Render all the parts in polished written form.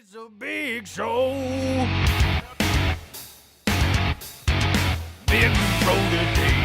It's a big show. Big show today.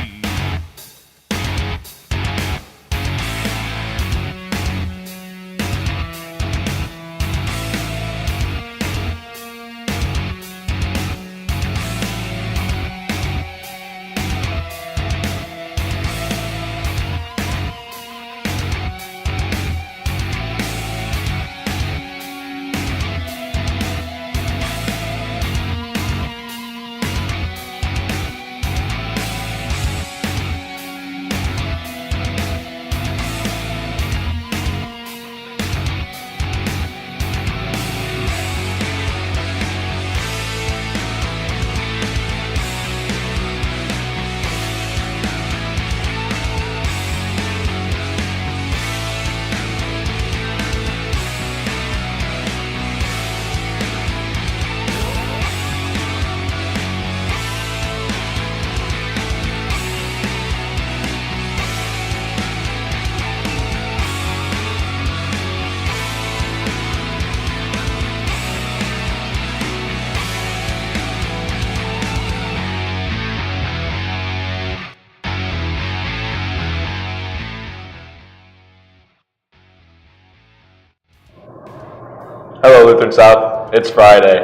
Hello, Lutheran South. It's Friday.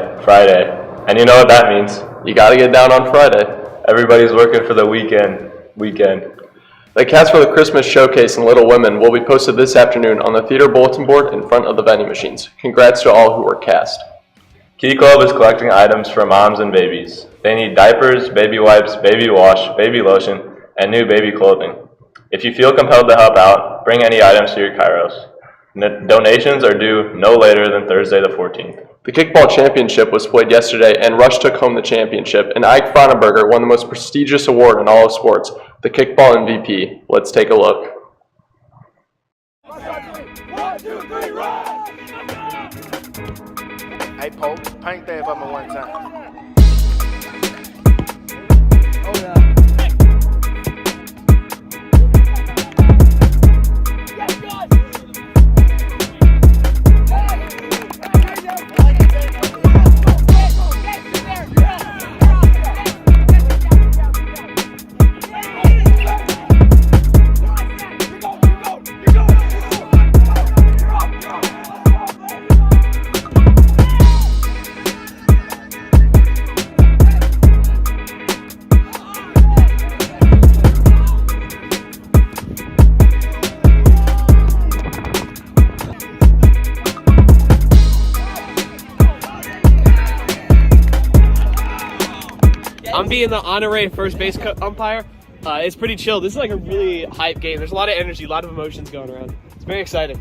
And you know what that means. You gotta get down on Friday. Everybody's working for the weekend. The cast for the Christmas Showcase in Little Women will be posted this afternoon on the theater bulletin board in front of the vending machines. Congrats to all who were cast. Key Club is collecting items for moms and babies. They need diapers, baby wipes, baby wash, baby lotion, and new baby clothing. If you feel compelled to help out, bring any items to your Kairos. Donations are due no later than Thursday the 14th. The kickball championship was played yesterday, and Rush took home the championship, and Ike Fronenberger won the most prestigious award in all of sports, the kickball MVP. Let's take a look. 1, 2, 3, run! Hey, Pope, paint that for me one time. Oh, yeah. I'm being the honorary first base umpire. It's pretty chill. This is like a really hype game. There's a lot of energy, a lot of emotions going around. It's very exciting.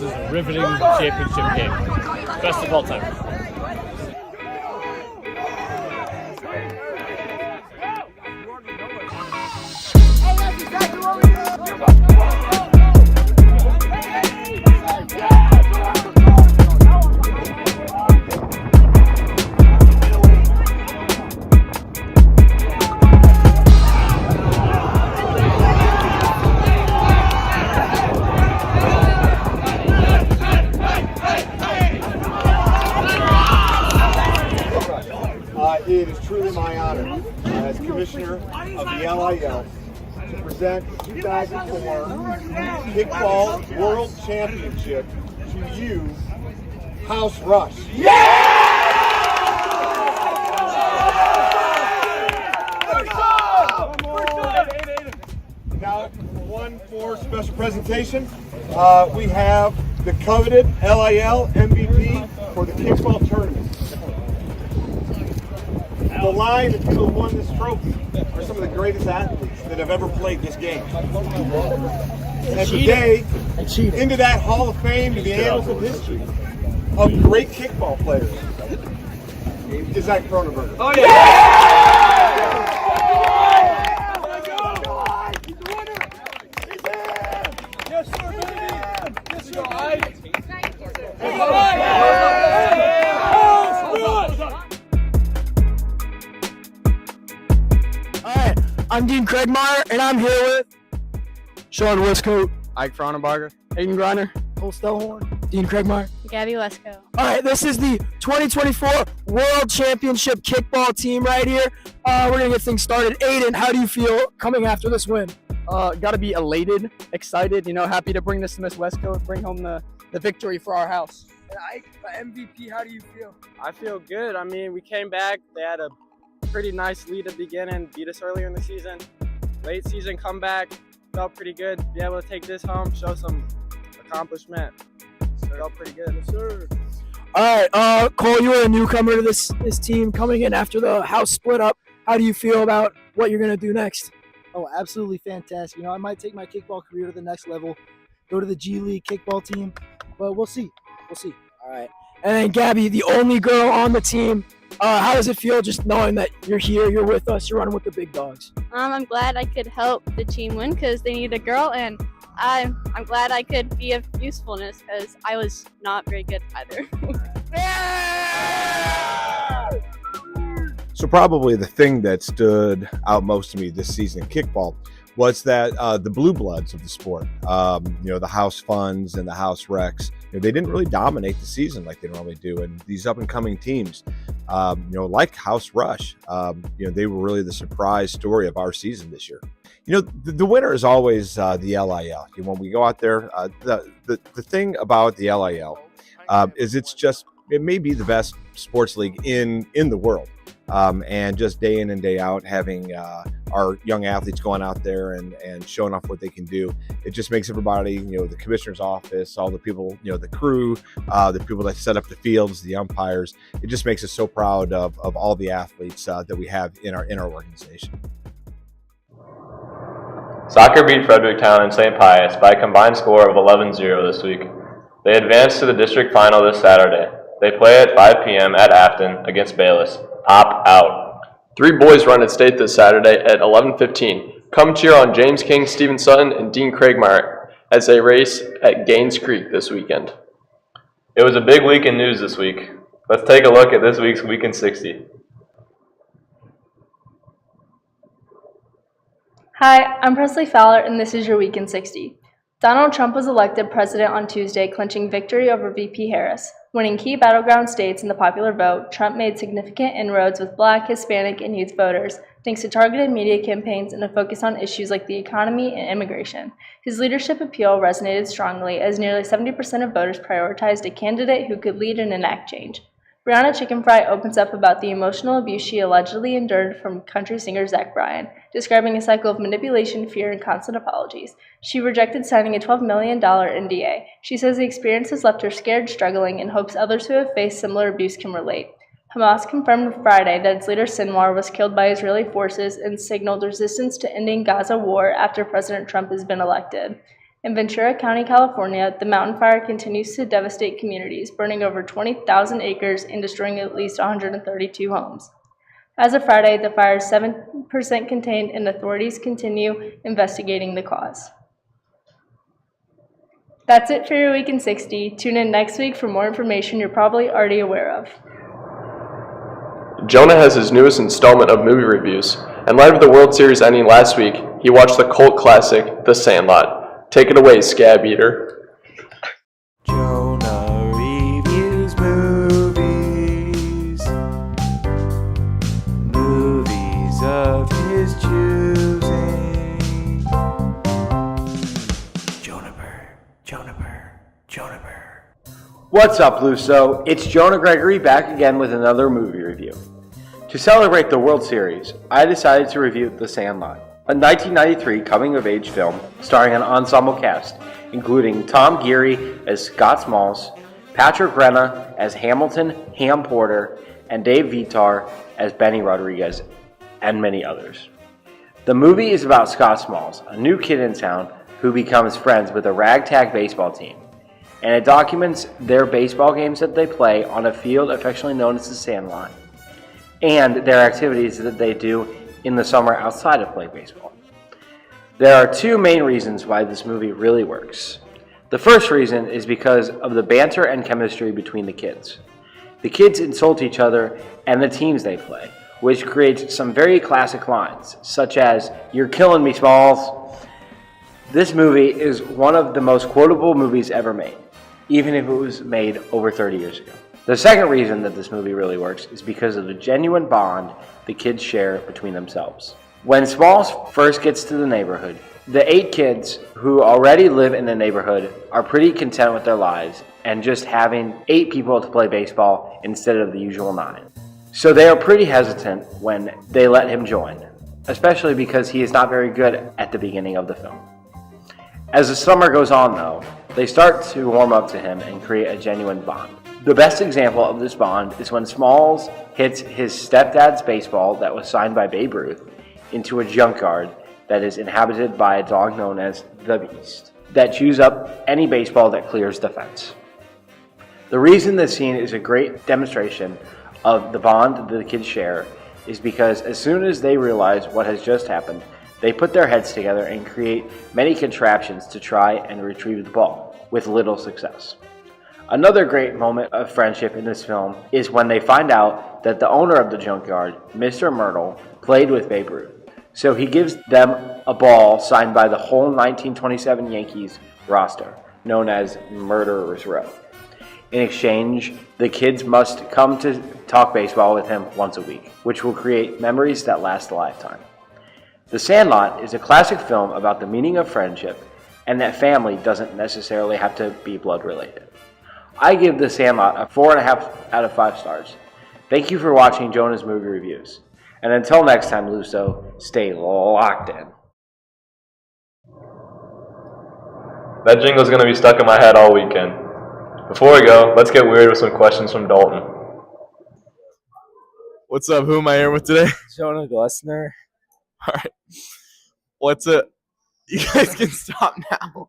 This is a riveting championship game. Best of all time. It is truly my honor as Commissioner of the LIL to present the 2004 Kickball World Championship to you, House Rush. Now, one more special presentation. We have the coveted LIL MVP for the kickball tournament. The line that people who won this trophy are are some of the greatest athletes that have ever played this game. And today, into that Hall of Fame, to the annals of history of great kickball players, is Zach Cronenberg. Oh yeah! Yes, sir, baby. Yes, sir. Alright, I'm Dean Craigmeyer, and I'm here with Sean Westcoat, Ike Cronenberger, Aiden Griner, Cole Stellhorn, Dean Craigmeyer, Gabby Wesco. Alright, this is the 2024 World Championship Kickball team right here. We're going to get things started. Aiden, how do you feel coming after this win? Got to be elated, excited, happy to bring this to Miss Westcoat, bring home the victory for our house. And Ike, MVP, how do you feel? I feel good. I mean, we came back. They had a pretty nice lead at the beginning, beat us earlier in the season. Late season comeback, felt pretty good. Be able to take this home, show some accomplishment. Felt pretty good. Yes, sir. Alright, Cole, you were a newcomer to this team coming in after the house split up. How do you feel about what you're going to do next? Oh, absolutely fantastic. I might take my kickball career to the next level, go to the G League kickball team, but we'll see. All right. And then Gabby, the only girl on the team, how does it feel just knowing that you're here, you're with us, you're running with the big dogs? I'm glad I could help the team win because they need a girl, and I'm glad I could be of usefulness because I was not very good either. So probably the thing that stood out most to me this season in kickball was that the blue bloods of the sport, the house funds and the house recs, they didn't really dominate the season like they normally do. And these up and coming teams, like House Rush, they were really the surprise story of our season this year. The winner is always the LIL. When we go out there, the thing about the LIL is it may be the best sports league in the world. And just day in and day out having our young athletes going out there and showing off what they can do. It just makes everybody, the commissioner's office, all the people, the crew, the people that set up the fields, the umpires. It just makes us so proud of all the athletes that we have in our organization. Soccer beat Fredericktown and St. Pius by a combined score of 11-0 this week. They advanced to the district final this Saturday. They play at 5 p.m. at Afton against Bayless. Pop out. 3 boys run at state this Saturday at 11:15. Come cheer on James King, Stephen Sutton, and Dean Craigmeyer as they race at Gaines Creek this weekend. It was a big week in news this week. Let's take a look at this week's Week in 60. Hi, I'm Presley Fowler, and this is your Week in 60. Donald Trump was elected president on Tuesday, clinching victory over VP Harris. Winning key battleground states in the popular vote, Trump made significant inroads with Black, Hispanic, and youth voters, thanks to targeted media campaigns and a focus on issues like the economy and immigration. His leadership appeal resonated strongly as nearly 70% of voters prioritized a candidate who could lead and enact change. Brianna Chickenfry opens up about the emotional abuse she allegedly endured from country singer Zach Bryan, describing a cycle of manipulation, fear, and constant apologies. She rejected signing a $12 million NDA. She says the experience has left her scared, struggling, and hopes others who have faced similar abuse can relate. Hamas confirmed Friday that its leader Sinwar was killed by Israeli forces and signaled resistance to ending Gaza war after President Trump has been elected. In Ventura County, California, the mountain fire continues to devastate communities, burning over 20,000 acres and destroying at least 132 homes. As of Friday, the fire is 7% contained and authorities continue investigating the cause. That's it for your Week in 60. Tune in next week for more information you're probably already aware of. Jonah has his newest installment of movie reviews. In light of the World Series ending last week, he watched the cult classic, The Sandlot. Take it away, Scab Eater. Jonah reviews movies. Movies of his choosing. Jonah Bird. What's up, LuSo? It's Jonah Gregory back again with another movie review. To celebrate the World Series, I decided to review The Sandlot, a 1993 coming-of-age film starring an ensemble cast, including Tom Geary as Scott Smalls, Patrick Renna as Hamilton Ham Porter, and Dave Vitar as Benny Rodriguez, and many others. The movie is about Scott Smalls, a new kid in town who becomes friends with a ragtag baseball team, and it documents their baseball games that they play on a field affectionately known as the Sandlot, and their activities that they do in the summer outside of playing baseball. There are two main reasons why this movie really works. The first reason is because of the banter and chemistry between the kids. The kids insult each other and the teams they play, which creates some very classic lines, such as, "You're killing me, Smalls." This movie is one of the most quotable movies ever made, even if it was made over 30 years ago. The second reason that this movie really works is because of the genuine bond the kids share between themselves. When Smalls first gets to the neighborhood, the 8 kids who already live in the neighborhood are pretty content with their lives and just having 8 people to play baseball instead of the usual 9. So they are pretty hesitant when they let him join, especially because he is not very good at the beginning of the film. As the summer goes on though, they start to warm up to him and create a genuine bond. The best example of this bond is when Smalls hits his stepdad's baseball that was signed by Babe Ruth into a junkyard that is inhabited by a dog known as the Beast, that chews up any baseball that clears the fence. The reason this scene is a great demonstration of the bond that the kids share is because as soon as they realize what has just happened, they put their heads together and create many contraptions to try and retrieve the ball, with little success. Another great moment of friendship in this film is when they find out that the owner of the junkyard, Mr. Myrtle, played with Babe Ruth. So he gives them a ball signed by the whole 1927 Yankees roster, known as Murderer's Row. In exchange, the kids must come to talk baseball with him once a week, which will create memories that last a lifetime. The Sandlot is a classic film about the meaning of friendship and that family doesn't necessarily have to be blood related. I give The Sandlot a 4.5 out of 5 stars. Thank you for watching Jonah's Movie Reviews. And until next time, LuSo, stay locked in. That jingle's going to be stuck in my head all weekend. Before we go, let's get weird with some questions from Dalton. What's up? Who am I here with today? Jonah Glessner. All right. What's it? You guys can stop now.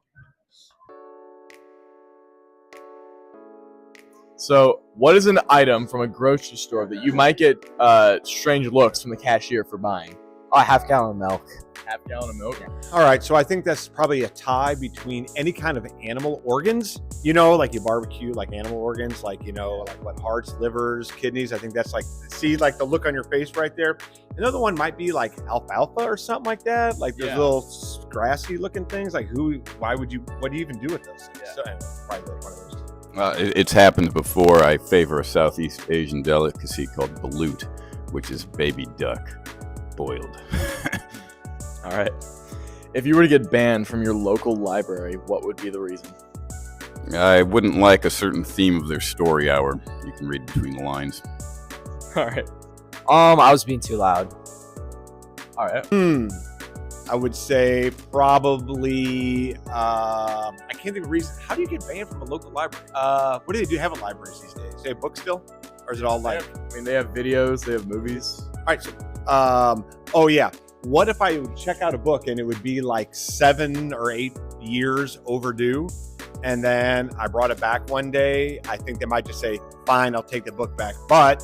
So, what is an item from a grocery store that you might get strange looks from the cashier for buying? Oh, a half gallon of milk. Half gallon of milk? All right, so I think that's probably a tie between any kind of animal organs. You know, like you barbecue, like animal organs, like, you know, like what, hearts, livers, kidneys. I think that's like, see, like the look on your face right there. Another one might be like alfalfa or something like that. Like those little grassy looking things. Like what do you even do with those things? So anyway, probably one of those. It's happened before. I favor a Southeast Asian delicacy called balut, which is baby duck boiled. All right. If you were to get banned from your local library, what would be the reason? I wouldn't like a certain theme of their story hour. You can read between the lines. All right. I was being too loud. All right. I would say probably, I can't think of a reason. How do you get banned from a local library? What do they have at libraries these days? Do they have books still? Or is it all like? They have videos, they have movies. All right, so, oh yeah. What if I would check out a book and it would be like 7 or 8 years overdue? And then I brought it back one day. I think they might just say, fine, I'll take the book back. But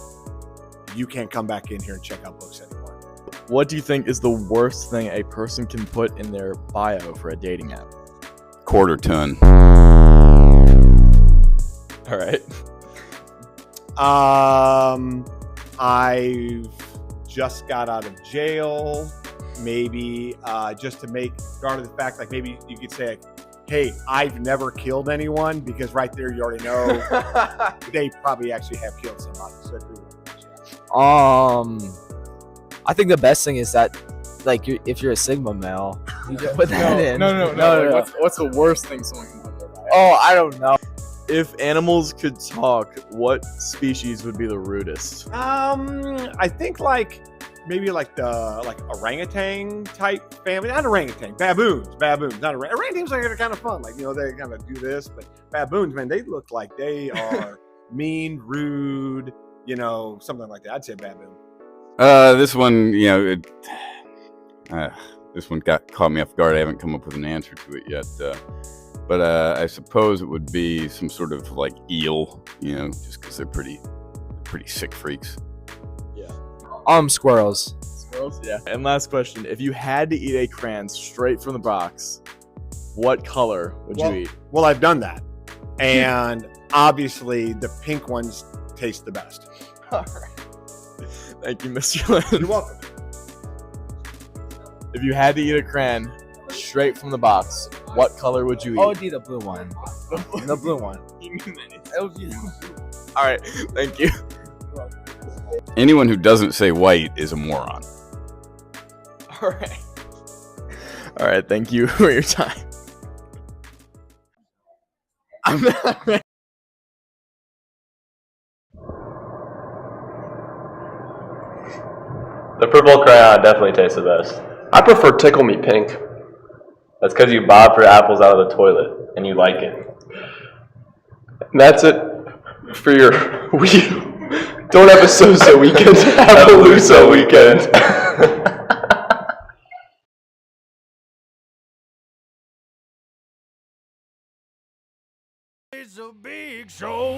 you can't come back in here and check out books anymore. What do you think is the worst thing a person can put in their bio for a dating app? Quarter ton. All right. I've just got out of jail. Maybe just to make garner the fact, like maybe you could say, hey, I've never killed anyone, because right there you already know they probably actually have killed somebody. So I think the best thing is that, like, if you're a Sigma male, you can put that in. No. What's the worst thing someone can put in their bio? Oh, I don't know. If animals could talk, what species would be the rudest? I think maybe like orangutan type family. Not orangutan, baboons. Not orangutans are kind of fun. Like, you know, they kind of do this, but baboons, man, they look like they are mean, rude, you know, something like that. I'd say baboon. This one, you know, This one caught me off guard. I haven't come up with an answer to it yet. But I suppose it would be some sort of like eel, just because they're pretty sick freaks. Squirrels. Squirrels, yeah. And last question: if you had to eat a crayon straight from the box, what color would you eat? Well, I've done that, and obviously the pink ones taste the best. All right. Thank you, Mr. Lynn. You're welcome. If you had to eat a crayon straight from the box, what color would you eat? Oh, it'd be the blue one. The blue one. It would be the blue. All right, thank you. Anyone who doesn't say white is a moron. All right, thank you for your time. I'm not ready. The purple crayon definitely tastes the best. I prefer Tickle Me Pink. That's because you bob for apples out of the toilet and you like it. And that's it for your week. Don't have a so-so weekend. Have a LuSo weekend. It's a big show.